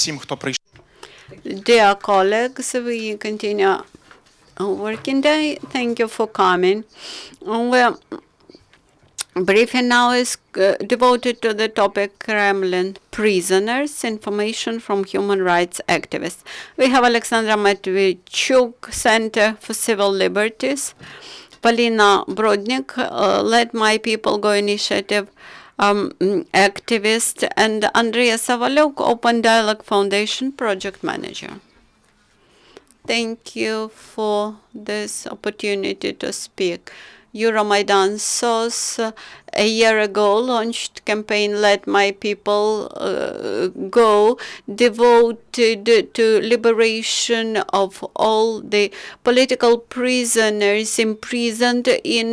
всім, хто прийшов. Dear colleagues, we continue our working day. Thank you for coming. Well, briefing now is devoted to the topic Kremlin prisoners, information from human rights activists. We have Oleksandra Matviychuk, Center for Civil Liberties, Polina Brodnyk, Let My People Go initiative activist, and Andriy Osavoliuk, Open Dialogue Foundation project manager. Thank you for this opportunity to speak. Euromaidan SOS a year ago launched campaign Let My People Go, devoted to liberation of all the political prisoners imprisoned in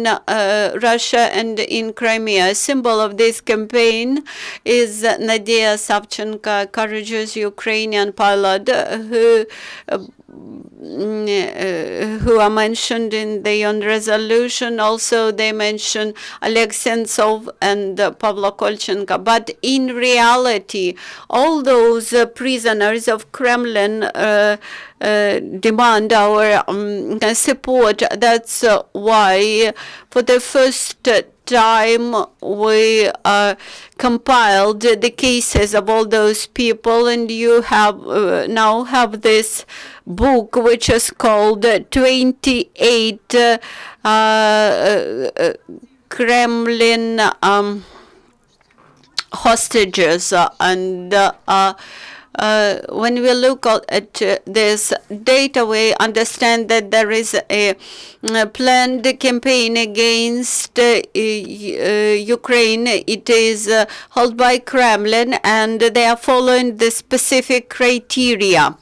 Russia and in Crimea. A symbol of this campaign is Nadia Savchenko, courageous Ukrainian pilot who are mentioned in the UN resolution. Also, they mention Oleksandra and Pavlo Kolchenko. But in reality, all those prisoners of Kremlin demand our support. That's why, for the first time, we compiled the cases of all those people, and you have now have this book, which is called 28 Kremlin hostages. And when we look at this data, we understand that there is a planned campaign against Ukraine. It is held by Kremlin, and they are following the specific criteria.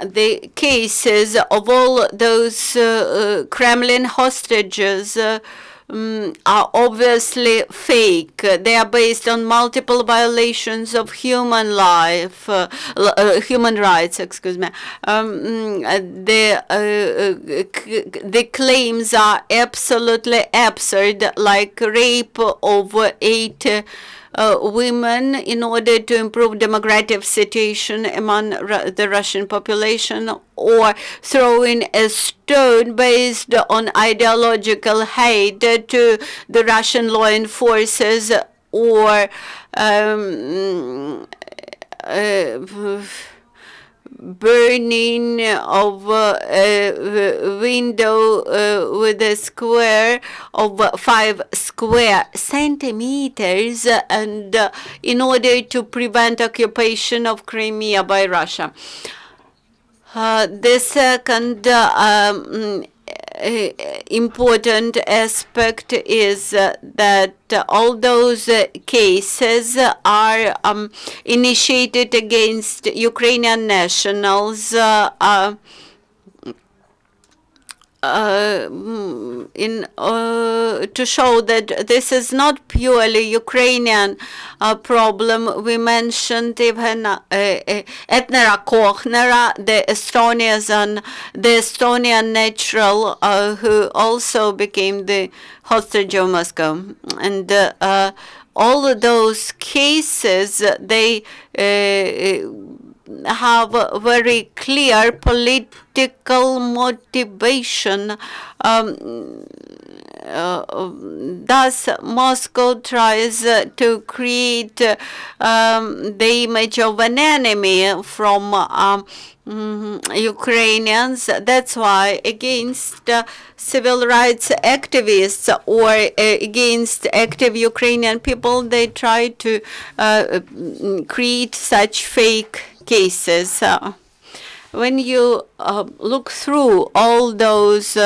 The cases of all those Kremlin hostages are obviously fake. They are based on multiple violations of human rights. Excuse me. The claims are absolutely absurd, like rape of 8 women in order to improve demographic situation among the Russian population, or throwing a stone based on ideological hate to the Russian law enforcers, or burning of a window with a square of 5 square centimeters, and in order to prevent occupation of Crimea by Russia. The second important aspect is that all those cases are initiated against Ukrainian nationals to show that this is not purely Ukrainian problem. We mentioned even Etnera Kokhnera, the Estonian natural, who also became the hostage of Moscow. And all of those cases, they have very clear political motivation. Thus, Moscow tries to create the image of an enemy from Ukrainians. That's why against civil rights activists or against active Ukrainian people, they try to create such fake cases. When you look through all those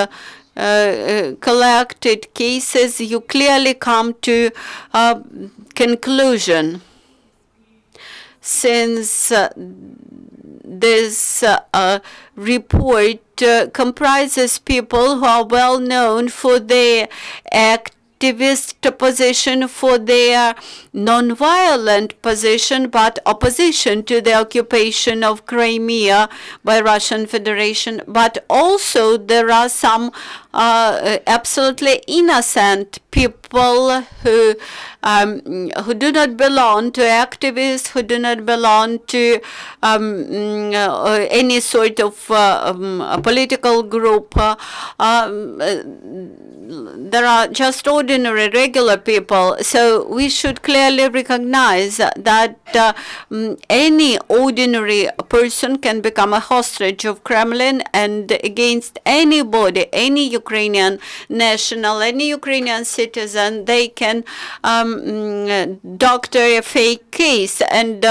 collected cases, you clearly come to conclusion. Since this report comprises people who are well known for their activist position, for their non-violent position, but opposition to the occupation of Crimea by Russian Federation. But also there are some absolutely innocent people who do not belong to activists, who do not belong to any sort of political group. There are just ordinary, regular people. So we should clearly recognize that any ordinary person can become a hostage of Kremlin, and against anybody, any Ukrainian national, any Ukrainian citizen, they can doctor a fake case. And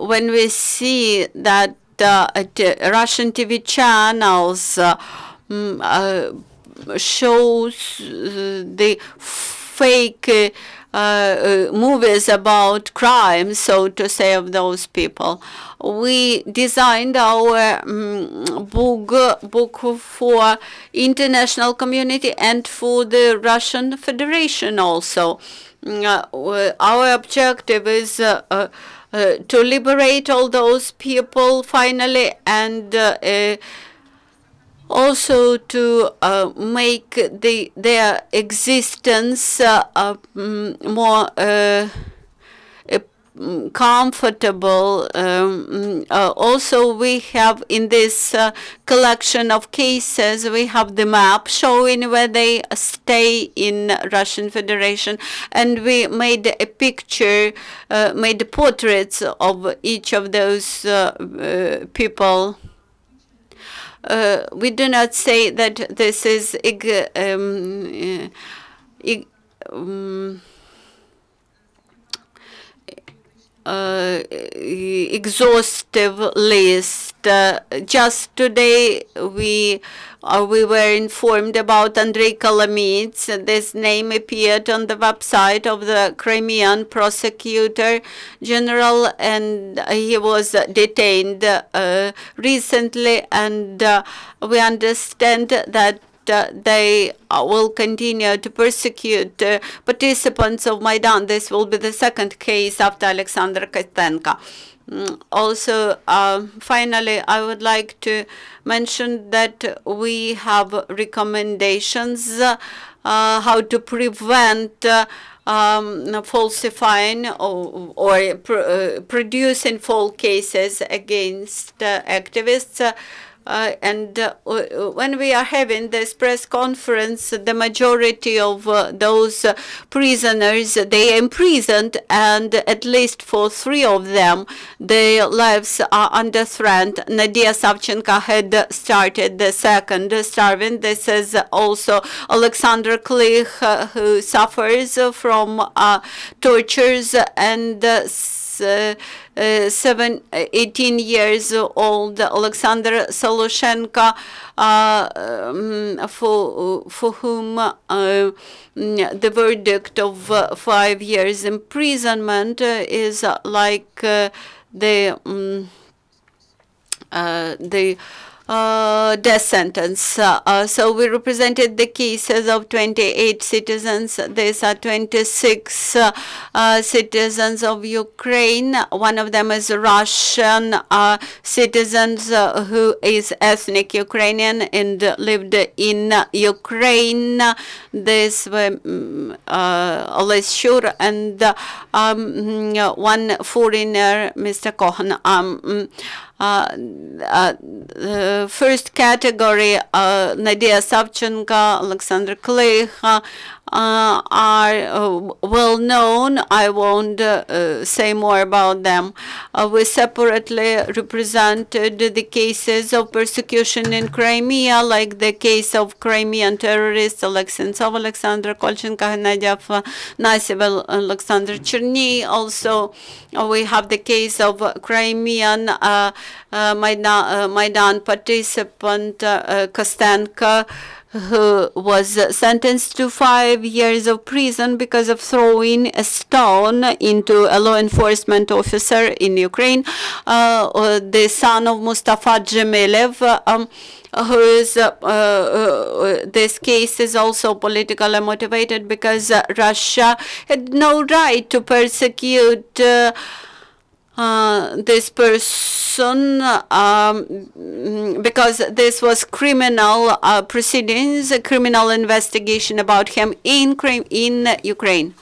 when we see that Russian TV channels shows the fake movies about crime, so to say, of those people, we designed our book for international community and for the Russian Federation also. Our objective is to liberate all those people finally, and also to make their existence more comfortable. Also, we have in this collection of cases, we have the map showing where they stay in Russian Federation, and we made a picture, made portraits of each of those people. We do not say that this is exhaustive list. Just today we were informed about Andriy Osavoliuk. This name appeared on the website of the Crimean prosecutor general, and he was detained recently, and we understand that they will continue to persecute participants of Maidan. This will be the second case after Oleksandra Kostenko. Also, finally, I would like to mention that we have recommendations how to prevent falsifying or producing false cases against activists. When we are having this press conference, the majority of those prisoners, they are imprisoned, and at least for 3 of them, their lives are under threat. Nadia Savchenko had started the second starving. This is also Alexander Klich, who suffers from tortures, and 18 years old Alexander Solushenko, for whom the verdict of 5 years imprisonment is like the death sentence. So we represented the cases of 28 citizens. These are 26 citizens of Ukraine. One of them is a Russian citizen who is ethnic Ukrainian and lived in Ukraine. This were Oleshur, and one foreigner, Mr. Cohen. First category, Nadia Savchenko, Alexander Klich, are well known. I won't say more about them. We separately represented the cases of persecution in Crimea, like the case of Crimean terrorists Oleksandra Alexander Kolchenko, Nadia Naseva, Alexander Cherny. Also, we have the case of Crimean Maidan participant Kostenko, who was sentenced to 5 years of prison because of throwing a stone into a law enforcement officer in Ukraine. The son of Mustafa Dzhemilev, this case is also politically motivated because Russia had no right to persecute this person because this was criminal proceedings, a criminal investigation about him in Ukraine.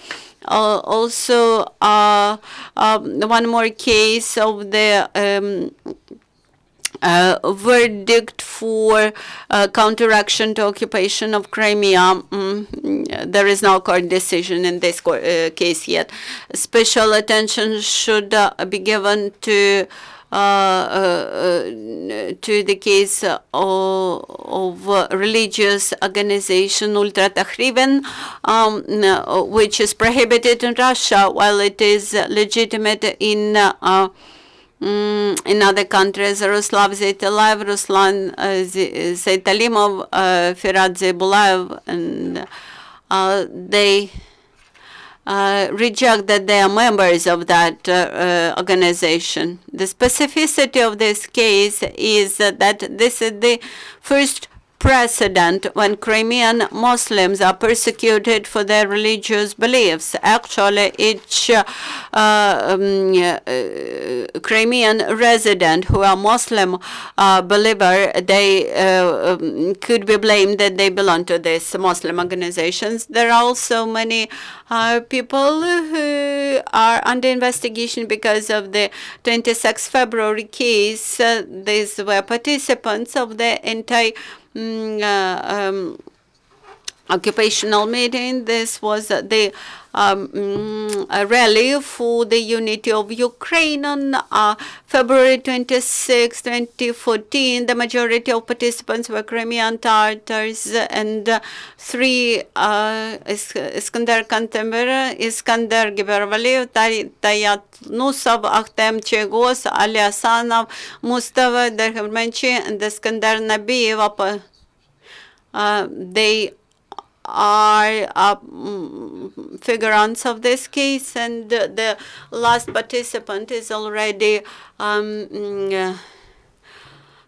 Also, one more case of the verdict for counteraction to occupation of Crimea. There is no court decision in this case yet. Special attention should be given to the case of religious organization Ultra Tahriven, which is prohibited in Russia while it is legitimate in other countries. Ruslav Zaytalayev, Ruslan Zaytalimov, Firat Zaybulayev, and they reject that they are members of that organization. The specificity of this case is that this is the first precedent when Crimean Muslims are persecuted for their religious beliefs. Actually, each Crimean resident who are Muslim believer, they could be blamed that they belong to these Muslim organizations. There are also many people who are under investigation because of the 26th February case. These were participants of the occupational meeting. This was the rally for the unity of Ukraine on February 26, 2014. The majority of participants were Crimean Tatars, and three Iskandar Kantemir, Iskandar Gibervaliyev, Tayat Nusov, Akhtem, Chiygoz, Oleksandra Mustafa, Derhmenchi, and Iskandar Nabiyev. They are figurants of this case, and the last participant is already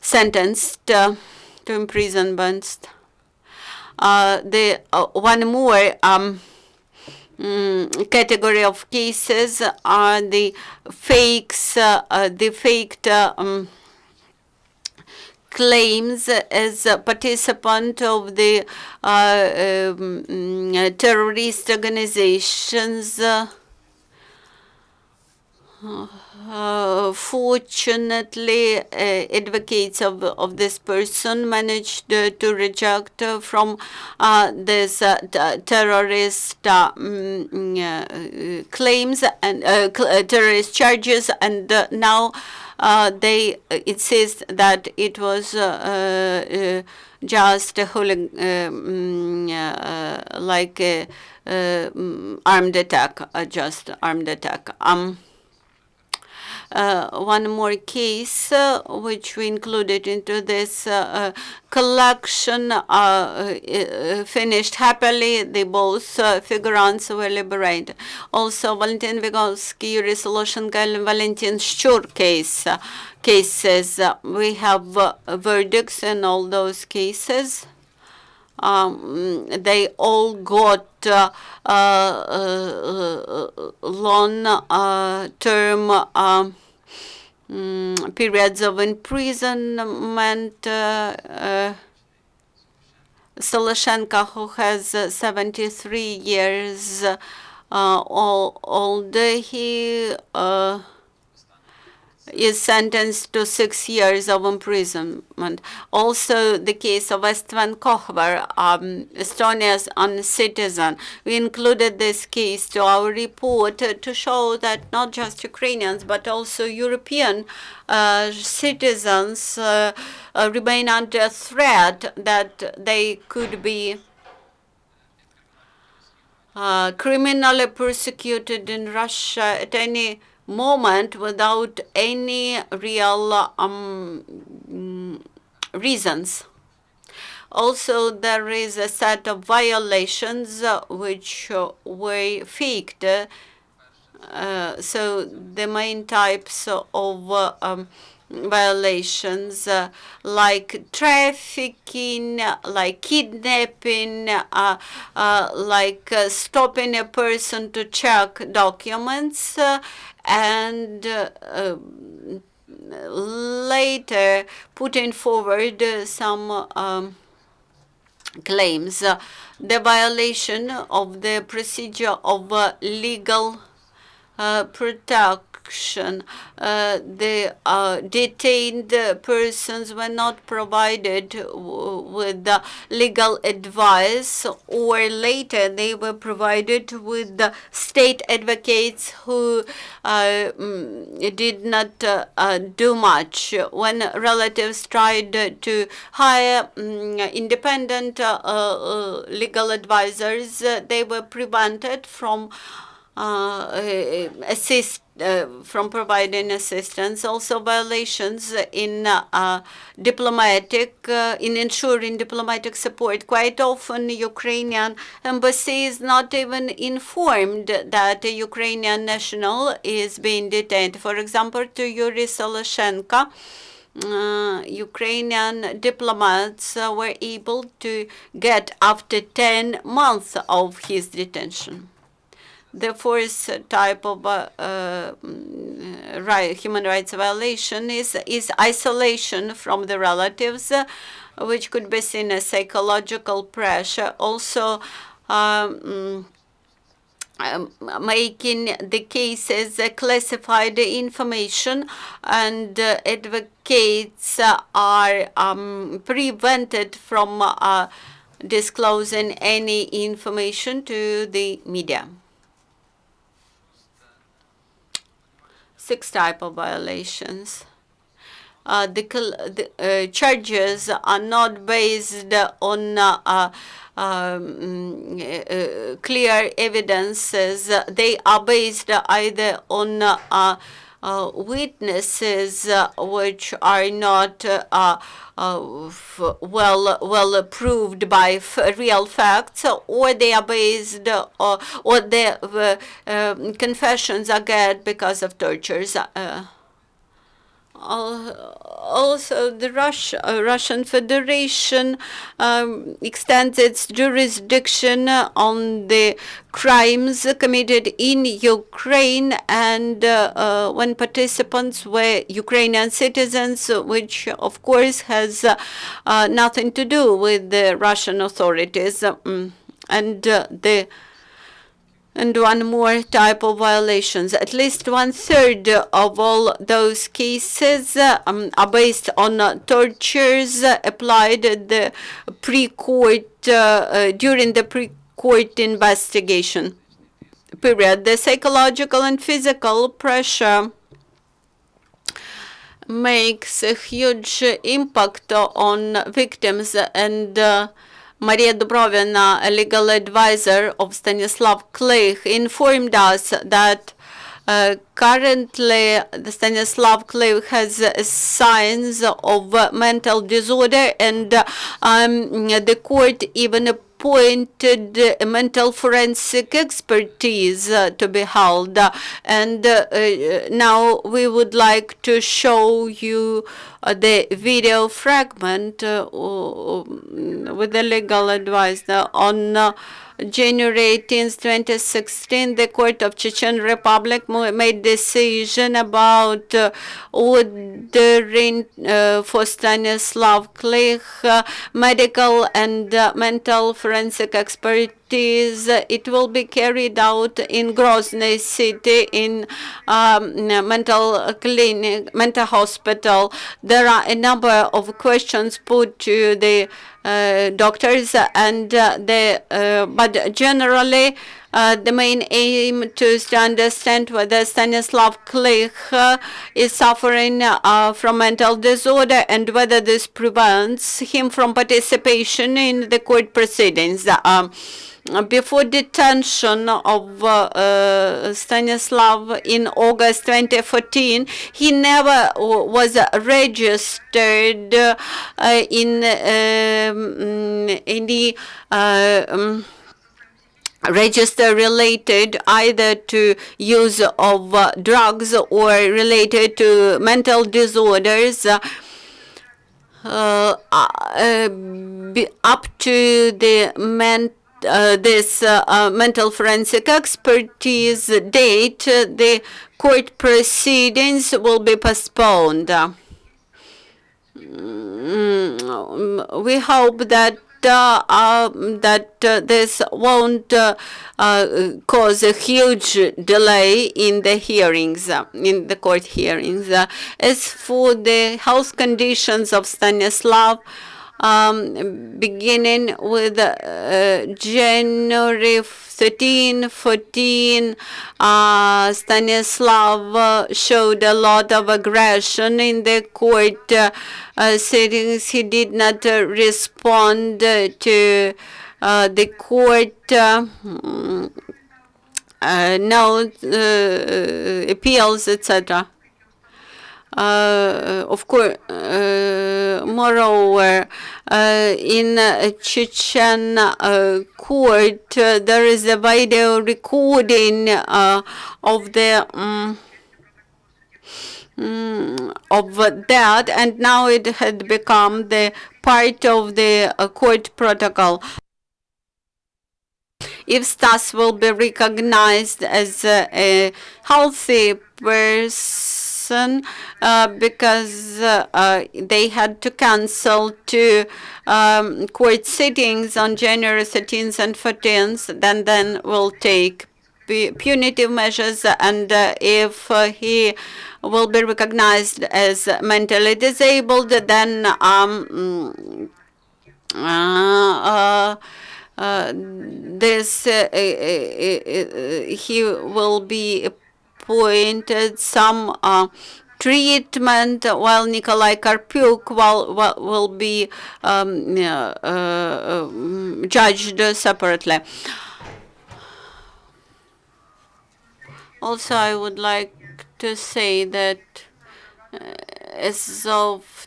sentenced to imprisonment. The one more category of cases are the fakes, the faked claims as a participant of the terrorist organizations. Fortunately, advocates of this person managed to reject from this terrorist claims and terrorist charges, and now they insist that it was just a like a armed attack, just armed attack. One more case which we included into this collection finished happily. They both figurants were liberated. Also, Valentin Vygotsky, Yuri Soloshenko, and Valentin Shchur cases. We have verdicts in all those cases. They all got long-term periods of imprisonment. Soloshenko, who has 73 years old, he is sentenced to 6 years of imprisonment. Also, the case of Istvan Kohver, Estonia's citizen. We included this case to our report to show that not just Ukrainians, but also European citizens remain under threat that they could be criminally persecuted in Russia at any moment without any real reasons. Also, there is a set of violations which were faked. So the main types of violations like trafficking, like kidnapping, like stopping a person to check documents, and later putting forward some claims. The violation of the procedure of legal protection. The detained persons were not provided with legal advice, or later they were provided with state advocates who did not do much. When relatives tried to hire independent legal advisors, they were prevented from from providing assistance. Also violations in in ensuring diplomatic support. Quite often Ukrainian embassy is not even informed that a Ukrainian national is being detained. For example, to Yuri Soloshenko, Ukrainian diplomats were able to get after 10 months of his detention. The fourth type of human rights violation is isolation from the relatives, which could be seen as psychological pressure. Also, making the cases classified information, and advocates are prevented from disclosing any information to the media. Six type of violations. The charges are not based on clear evidences. They are based either on witnesses which are not well proved by real facts, or they are based or the confessions are get because of tortures. Also, the Russian Federation extends its jurisdiction on the crimes committed in Ukraine, and when participants were Ukrainian citizens, which of course has nothing to do with the Russian authorities. And one more type of violations. At least 1/3 of all those cases are based on tortures applied at the pre-court during the pre-court investigation period. The psychological and physical pressure makes a huge impact on victims, and Maria Dubrovina, a legal advisor of Stanislav Klych, informed us that currently Stanislav Klych has signs of mental disorder, and the court even appointed a mental forensic expertise to be held. And now we would like to show you the video fragment with the legal advisor. On January 18, 2016, the Court of Chechen Republic made decision about ordering for Stanislav Klych medical and mental forensic expertise. It will be carried out in Grozny city in mental clinic, mental hospital. There are a number of questions put to the doctors, and but generally the main aim is to understand whether Stanislav Klych is suffering from mental disorder and whether this prevents him from participation in the court proceedings. Before detention of Stanislav in August 2014, he never was registered in any register related either to use of drugs or related to mental disorders, up to the this mental forensic expertise date, the court proceedings will be postponed. We hope that this won't cause a huge delay in the hearings, in the court hearings. As for the health conditions of Stanislav, beginning with January 13, 14, Stanislav showed a lot of aggression in the court sittings. He did not respond to the court notes, appeals, etc. Of course, moreover, in Chechen court, there is a video recording of the of that, and now it had become the part of the court protocol. If Stas will be recognized as a healthy person, because they had to cancel two court sittings on January 13th and 14th, then we'll take punitive measures, and if he will be recognized as mentally disabled, then he will be appointed some treatment, while Nikolai Karpyuk will be judged separately. Also, I would like to say that as of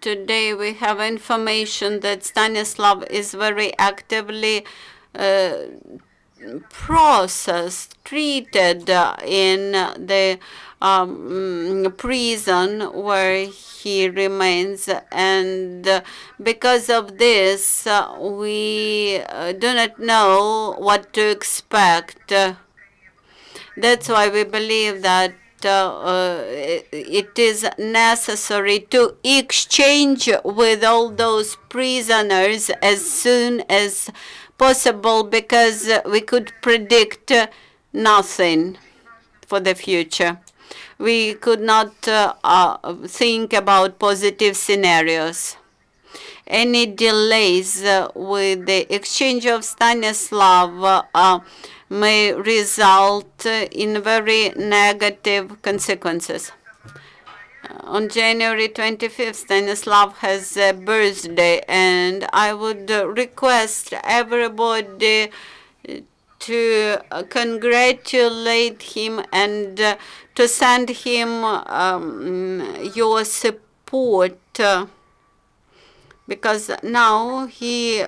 today, we have information that Stanislav is very actively processed, treated in the prison where he remains, and because of this, we do not know what to expect. That's why we believe that it is necessary to exchange with all those prisoners as soon as possible, because we could predict nothing for the future. We could not think about positive scenarios. Any delays with the exchange of Stanislav may result in very negative consequences. On January 25th, Stanislav has a birthday, and I would request everybody to congratulate him and to send him your support, because now he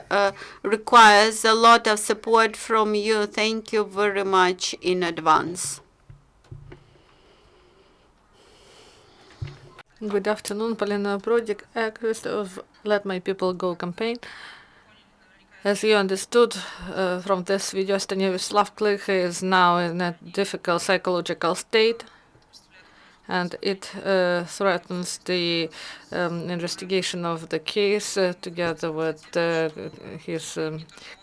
requires a lot of support from you. Thank you very much in advance. Good afternoon, Polina Brodnyk, activist of Let My People Go campaign. As you understood from this video, Stanislav is now in a difficult psychological state, and it threatens the investigation of the case together with his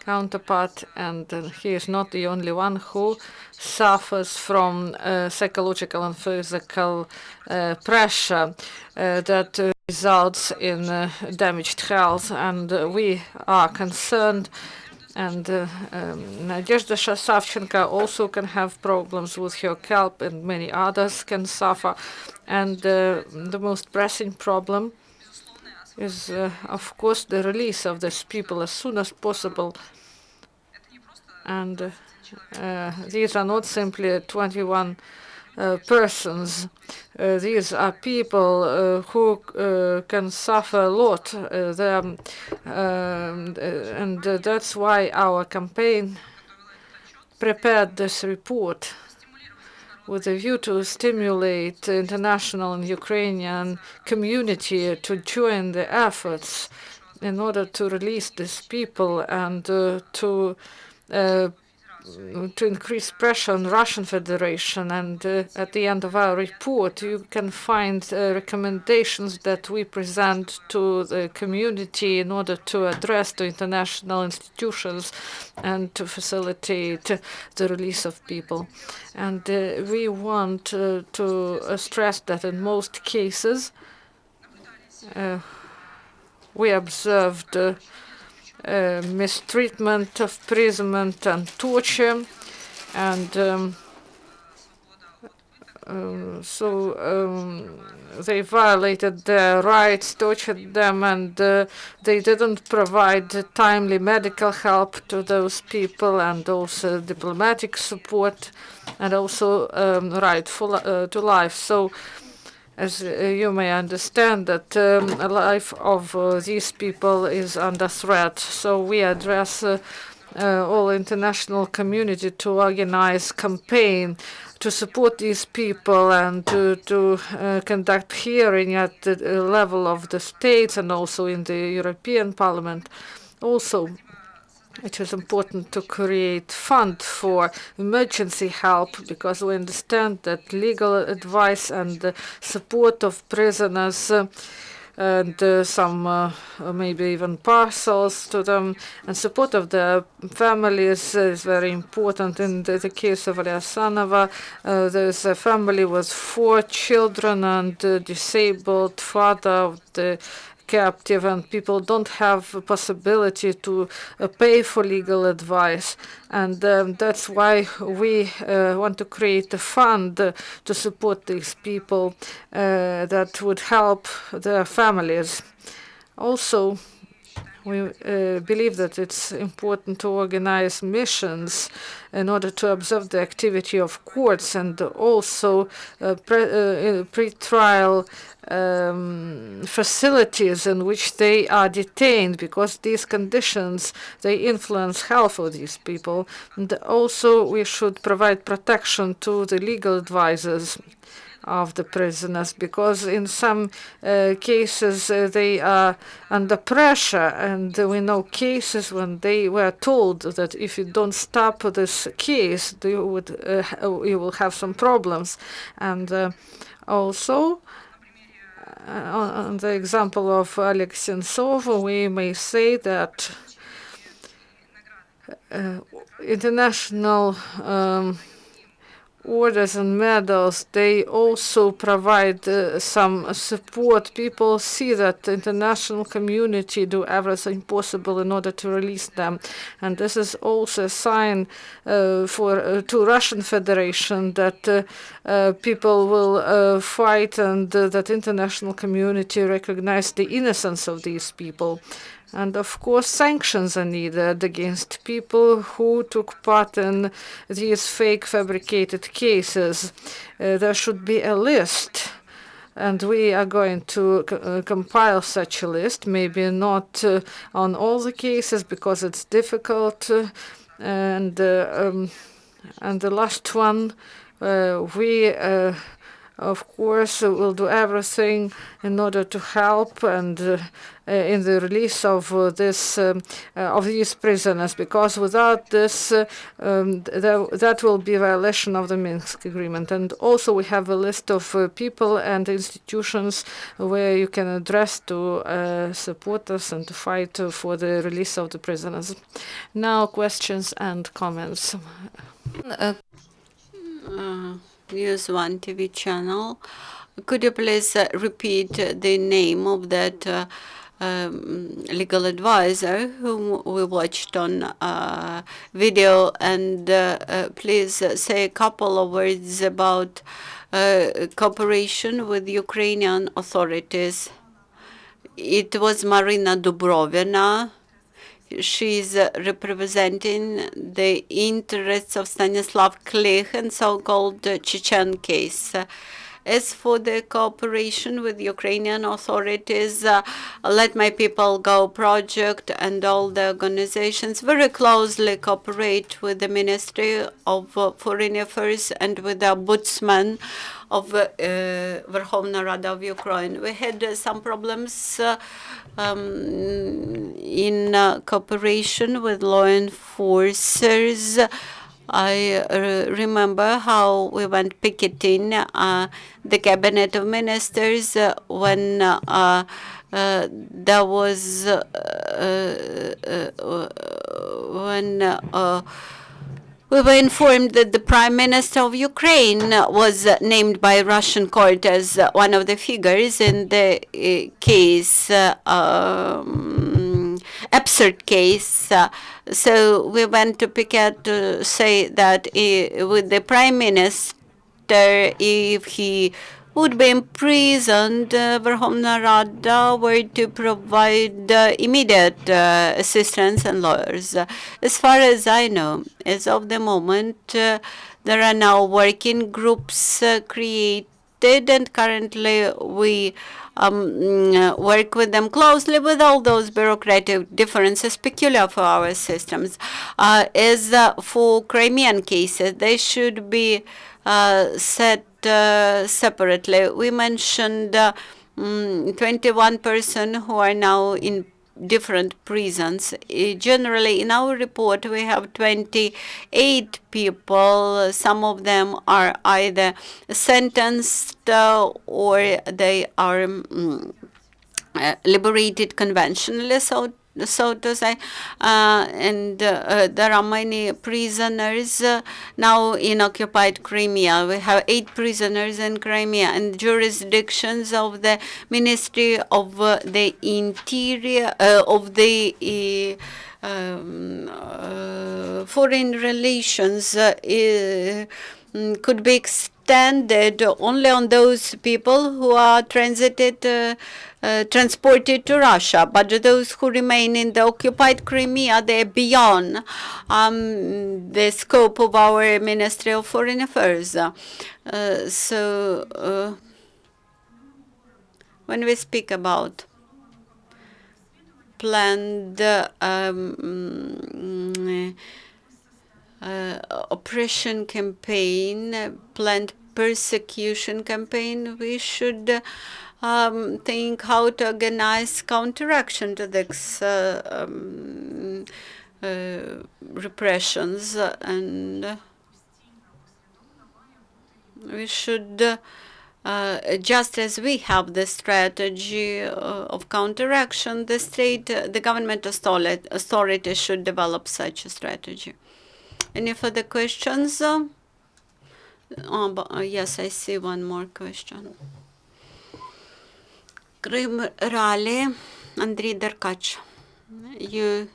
counterpart, and he is not the only one who suffers from psychological and physical pressure that results in damaged health, and we are concerned. And Nadezhda Savchenko also can have problems with her health, and many others can suffer. And the most pressing problem is, of course, the release of these people as soon as possible. And these are not simply 21 persons. These are people who can suffer a lot, and that's why our campaign prepared this report with a view to stimulate the international and Ukrainian community to join the efforts in order to release these people and to increase pressure on Russian Federation. And at the end of our report, you can find recommendations that we present to the community in order to address the international institutions and to facilitate the release of people. And we want to stress that in most cases, we observed mistreatment, imprisonment, and torture, and they violated their rights, tortured them, and they didn't provide timely medical help to those people, and also diplomatic support, and also right to life. So, as you may understand, that the life of these people is under threat. So we address all international community to organize campaign to support these people and to conduct hearing at the level of the states and also in the European Parliament. Also, it is important to create fund for emergency help, because we understand that legal advice and the support of prisoners and some maybe even parcels to them and support of their families is very important. In the case of Oleksandra, there's a family with 4 children and a disabled father of the captive, and people don't have a possibility to pay for legal advice, and that's why we want to create a fund to support these people that would help their families. Also, we believe that it's important to organize missions in order to observe the activity of courts and also pre-trial facilities in which they are detained, because these conditions, they influence health of these people. And also we should provide protection to the legal advisors of the prisoners, because in some cases they are under pressure, and we know cases when they were told that if you don't stop this case, you will have some problems. And also, on the example of Oleksandra, we may say that international orders and medals, they also provide some support. People see that the international community do everything possible in order to release them, and this is also a sign to Russian Federation that people will fight, and that international community recognize the innocence of these people. And of course, sanctions are needed against people who took part in these fake fabricated cases. There should be a list, and we are going to compile such a list, maybe not on all the cases because it's difficult. And the last one, we of course will do everything in order to help and in the release of these prisoners, because without this that will be a violation of the Minsk agreement. And also we have a list of people and institutions where you can address to support us and to fight for the release of the prisoners. Now questions and comments. News One TV channel. Could you please repeat the name of that legal advisor whom we watched on video, and please say a couple of words about cooperation with Ukrainian authorities? It was Marina Dubrovina. She's representing the interests of Stanislav Klich and so-called Chechen case. As for the cooperation with Ukrainian authorities, Let My People Go project and all the organizations very closely cooperate with the Ministry of Foreign Affairs and with the Ombudsman of Verkhovna Rada of Ukraine. We had some problems in cooperation with law enforcers. I remember how we went picketing the cabinet of ministers when there was when we were informed that the Prime Minister of Ukraine was named by Russian court as one of the figures in the case, absurd case. So we went to picket to say that with the Prime Minister, if he would be imprisoned, Verkhovna Rada were to provide immediate assistance and lawyers. As far as I know, as of the moment, there are now working groups created, and currently we work with them closely with all those bureaucratic differences peculiar for our systems. As for Crimean cases, they should be set separately. We mentioned 21 persons who are now in different prisons. Generally, in our report, we have 28 people. Some of them are either sentenced or they are liberated conventionally, so to say, and there are many prisoners now in occupied Crimea. We have 8 prisoners in Crimea, and jurisdictions of the Ministry of the Interior, of the Foreign Relations could be extended only on those people who are transported to Russia, but those who remain in the occupied Crimea, they're beyond the scope of our Ministry of Foreign Affairs. When we speak about planned oppression campaign, planned persecution campaign, we should think how to organize counteraction to these repressions, and we should, just as we have the strategy of counteraction, the government authority should develop such a strategy. Any further questions? Yes, I see one more question. Crim Rally, Andriy Derkach. You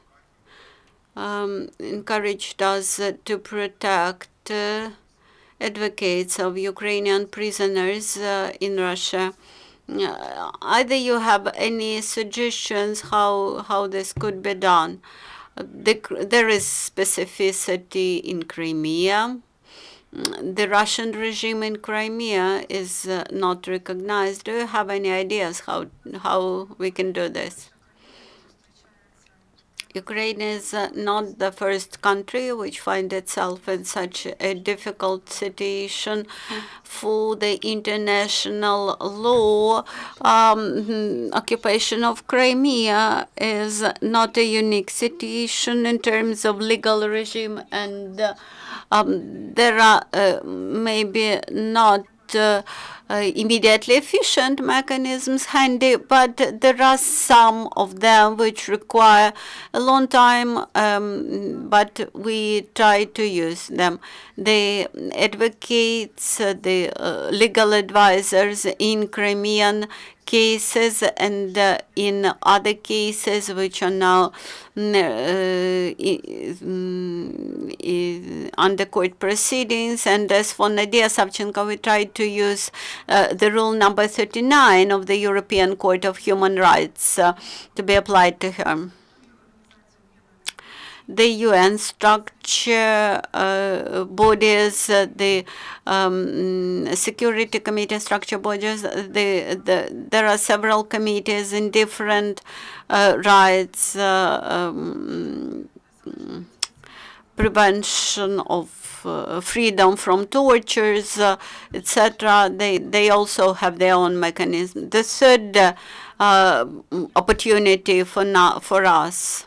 encouraged us to protect advocates of Ukrainian prisoners in Russia. Either you have any suggestions how this could be done? There is specificity in Crimea. The Russian regime in Crimea is not recognized. Do you have any ideas how we can do this? Ukraine is not the first country which finds itself in such a difficult situation. For the international law, occupation of Crimea is not a unique situation in terms of legal regime, and there are maybe not immediately efficient mechanisms handy, but there are some of them which require a long time, but we try to use them. The advocates, the legal advisors in Crimean cases and in other cases which are now under court proceedings. And as for Nadia Savchenko, we tried to use the rule number 39 of the European Court of Human Rights to be applied to her. the UN structure bodies, the Security Committee structure bodies. There are several committees in different rights, prevention of freedom from tortures, etc. They also have their own mechanism. The third opportunity for us.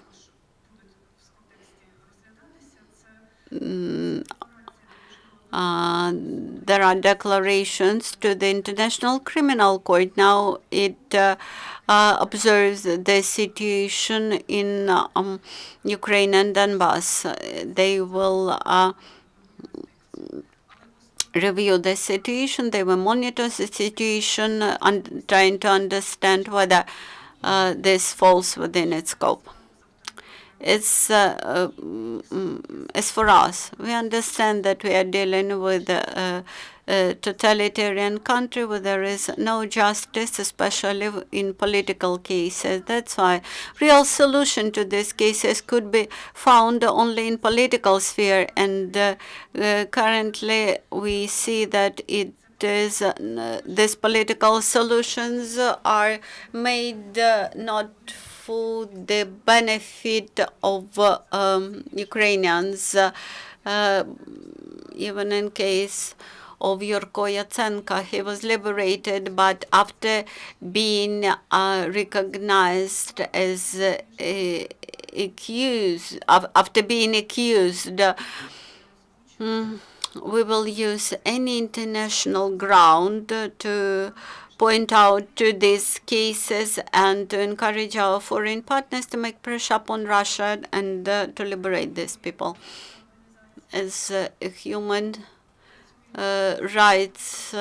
There are declarations to the International Criminal Court. Now it observes the situation in Ukraine and Donbass. They will review the situation. They will monitor the situation, trying to understand whether this falls within its scope. It's as for us, we understand that we are dealing with a totalitarian country where there is no justice, especially in political cases. That's why real solution to these cases could be found only in political sphere. And currently, we see that these political solutions are made not for the benefit of Ukrainians, even in case of Yurko Yatsenko. He was liberated, but after being recognized as accused, after being accused, we will use any international ground to point out to these cases and to encourage our foreign partners to make pressure upon Russia and to liberate these people. As a human rights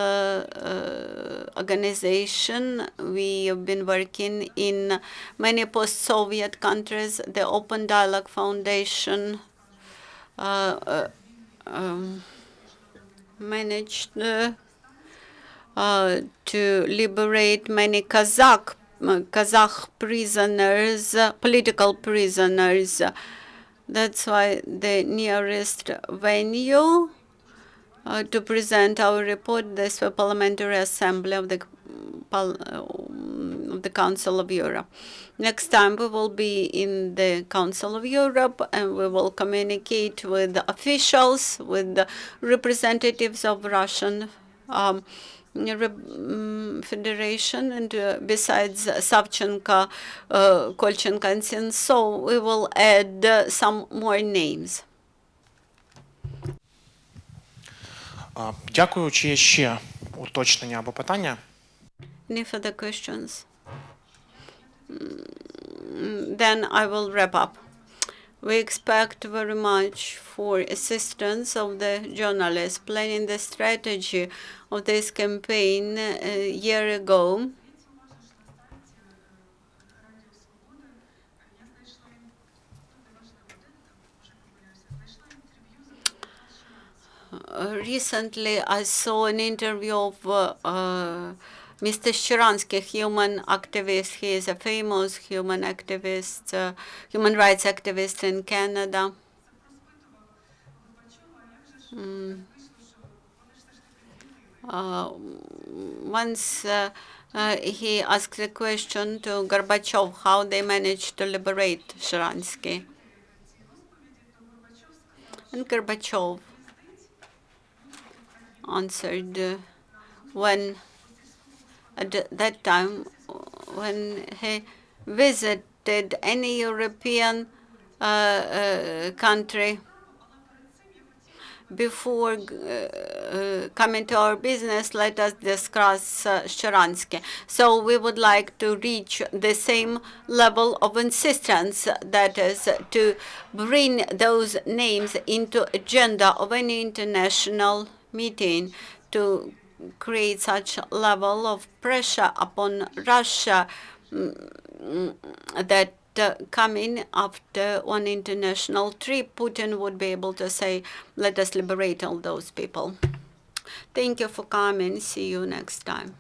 organization, we have been working in many post-Soviet countries. The Open Dialogue Foundation managed to liberate many Kazakh prisoners, political prisoners. That's why the nearest venue to present our report, this Parliamentary Assembly of the Council of Europe. Next time we will be in the Council of Europe, and we will communicate with the officials, with the representatives of Russian Federation, and besides Savchenko, Kolchenko, and Sin. So we will add some more names. Дякую. Чи є ще уточнення або питання? Any further questions? Then I will wrap up. We expect very much for assistance of the journalists. Planning the strategy of this campaign a year ago, recently I saw an interview of Mr. Shcheransky, human activist. He is a famous human activist, human rights activist in Canada. Once he asked the question to Gorbachev how they managed to liberate Shcheransky. And Gorbachev answered when, at that time, when he visited any European country, before coming to our business, let us discuss Shcheransky. So we would like to reach the same level of insistence, that is, to bring those names into agenda of any international meeting, to create such level of pressure upon Russia that coming after one international trip, Putin would be able to say, let us liberate all those people. Thank you for coming. See you next time.